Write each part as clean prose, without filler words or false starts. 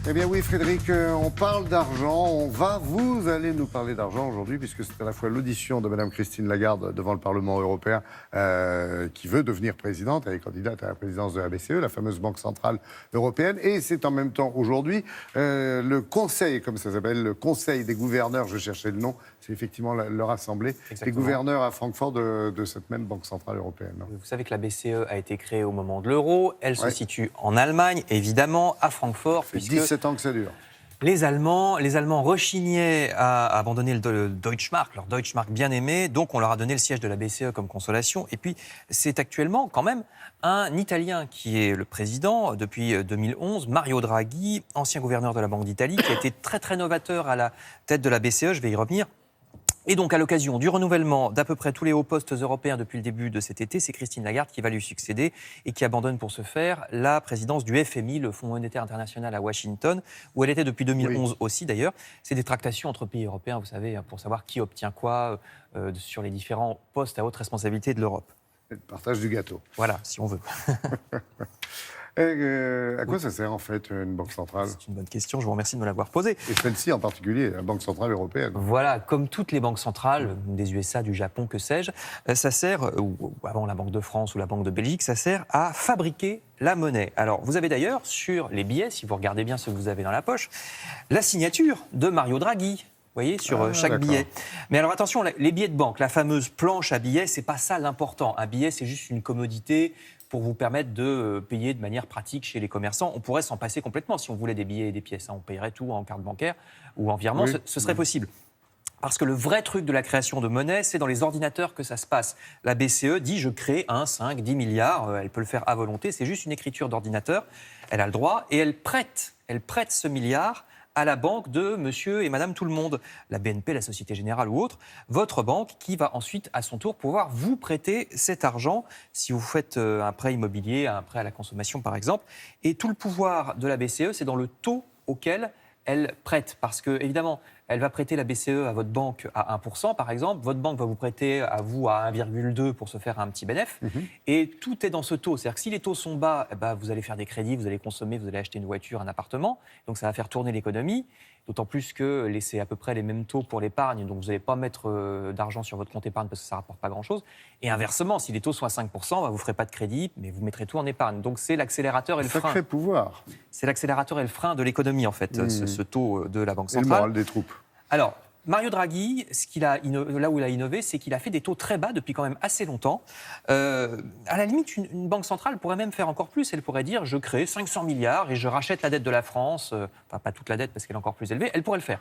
Eh bien oui, Frédéric, on parle d'argent. Vous allez nous parler d'argent aujourd'hui, puisque c'est à la fois l'audition de Mme Christine Lagarde devant le Parlement européen, qui veut devenir présidente, elle est candidate à la présidence de la BCE, la fameuse Banque centrale européenne, et c'est en même temps aujourd'hui le Conseil, comme ça s'appelle, le Conseil des gouverneurs, je cherchais le nom, c'est effectivement leur assemblée, des gouverneurs à Francfort de cette même Banque centrale européenne. Vous savez que la BCE a été créée au moment de l'euro, elle se situe en Allemagne, évidemment, à Francfort. Ça fait 17 ans que ça dure. Les Allemands rechignaient à abandonner le Deutschmark, leur Deutschmark bien aimé, donc on leur a donné le siège de la BCE comme consolation. Et puis c'est actuellement quand même un Italien qui est le président depuis 2011, Mario Draghi, ancien gouverneur de la Banque d'Italie, qui a été très très novateur à la tête de la BCE, je vais y revenir. Et donc, à l'occasion du renouvellement d'à peu près tous les hauts postes européens depuis le début de cet été, c'est Christine Lagarde qui va lui succéder et qui abandonne pour ce faire la présidence du FMI, le Fonds monétaire international à Washington, où elle était depuis 2011 aussi d'ailleurs. C'est des tractations entre pays européens, vous savez, pour savoir qui obtient quoi sur les différents postes à haute responsabilité de l'Europe. Le partage du gâteau. Voilà, si on veut. À quoi ça sert en fait une banque centrale ? C'est une bonne question, je vous remercie de me l'avoir posée. Et celle-ci en particulier, la Banque centrale européenne. Voilà, comme toutes les banques centrales, des USA, du Japon, que sais-je, ça sert, ou avant la Banque de France ou la Banque de Belgique, ça sert à fabriquer la monnaie. Alors, vous avez d'ailleurs sur les billets, si vous regardez bien ce que vous avez dans la poche, la signature de Mario Draghi. Vous voyez, sur chaque billet. Mais alors attention, les billets de banque, la fameuse planche à billets, c'est pas ça l'important. Un billet, c'est juste une commodité pour vous permettre de payer de manière pratique chez les commerçants. On pourrait s'en passer complètement si on voulait des billets et des pièces. On payerait tout en carte bancaire ou en virement, ce serait possible. Parce que le vrai truc de la création de monnaie, c'est dans les ordinateurs que ça se passe. La BCE dit, je crée 1, 5, 10 milliards, elle peut le faire à volonté, c'est juste une écriture d'ordinateur, elle a le droit, et elle prête ce milliard à la banque de monsieur et madame tout le monde, la BNP, la Société Générale ou autre, votre banque qui va ensuite, à son tour, pouvoir vous prêter cet argent si vous faites un prêt immobilier, un prêt à la consommation par exemple. Et tout le pouvoir de la BCE, c'est dans le taux auquel elle prête. Parce que, évidemment, elle va prêter la BCE à votre banque à 1%, par exemple. Votre banque va vous prêter à vous à 1,2 pour se faire un petit bénéfice. Et tout est dans ce taux. C'est-à-dire que si les taux sont bas, vous allez faire des crédits, vous allez consommer, vous allez acheter une voiture, un appartement. Donc ça va faire tourner l'économie. D'autant plus que c'est à peu près les mêmes taux pour l'épargne. Donc vous n'allez pas mettre d'argent sur votre compte épargne parce que ça ne rapporte pas grand-chose. Et inversement, si les taux sont à 5%, vous ne ferez pas de crédit, mais vous mettrez tout en épargne. Donc c'est l'accélérateur et le frein. Sacré pouvoir. C'est l'accélérateur et le frein de l'économie, en fait, ce taux de la Banque centrale. Et le moral des troupes. Alors, Mario Draghi, là où il a innové, c'est qu'il a fait des taux très bas depuis quand même assez longtemps. À la limite, une banque centrale pourrait même faire encore plus. Elle pourrait dire, je crée 500 milliards et je rachète la dette de la France. Enfin, pas toute la dette parce qu'elle est encore plus élevée. Elle pourrait le faire.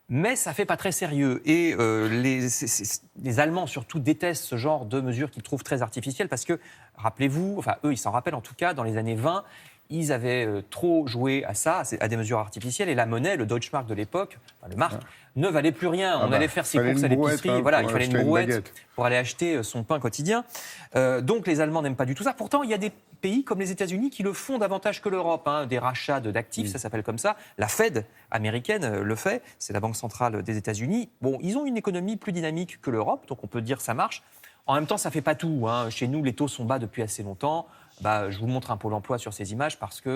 Mais ça ne fait pas très sérieux. Et les Allemands, surtout, détestent ce genre de mesures qu'ils trouvent très artificielles parce que, rappelez-vous, enfin, eux, ils s'en rappellent en tout cas, dans les années 20, ils avaient trop joué à ça, à des mesures artificielles, et la monnaie, le Deutschmark de l'époque, le mark, ne valait plus rien. On allait faire ses courses à l'épicerie, voilà, il fallait une brouette pour aller acheter son pain quotidien. Donc les Allemands n'aiment pas du tout ça. Pourtant, il y a des pays comme les États-Unis qui le font davantage que l'Europe, des rachats d'actifs, ça s'appelle comme ça. La Fed américaine le fait, c'est la banque centrale des États-Unis. Bon, ils ont une économie plus dynamique que l'Europe, donc on peut dire que ça marche. En même temps, ça ne fait pas tout. Chez nous, les taux sont bas depuis assez longtemps. Je vous montre un pôle emploi sur ces images parce qu'il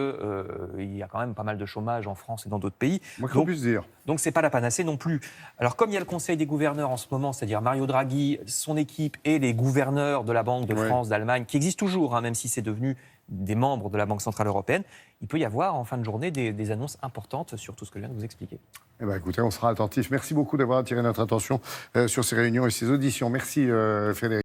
y a quand même pas mal de chômage en France et dans d'autres pays. Qu'on puisse dire. Donc, ce n'est pas la panacée non plus. Alors, comme il y a le Conseil des gouverneurs en ce moment, c'est-à-dire Mario Draghi, son équipe et les gouverneurs de la Banque de France, d'Allemagne, qui existent toujours, même si c'est devenu des membres de la Banque centrale européenne, il peut y avoir en fin de journée des annonces importantes sur tout ce que je viens de vous expliquer. Écoutez, on sera attentifs. Merci beaucoup d'avoir attiré notre attention sur ces réunions et ces auditions. Merci Frédéric.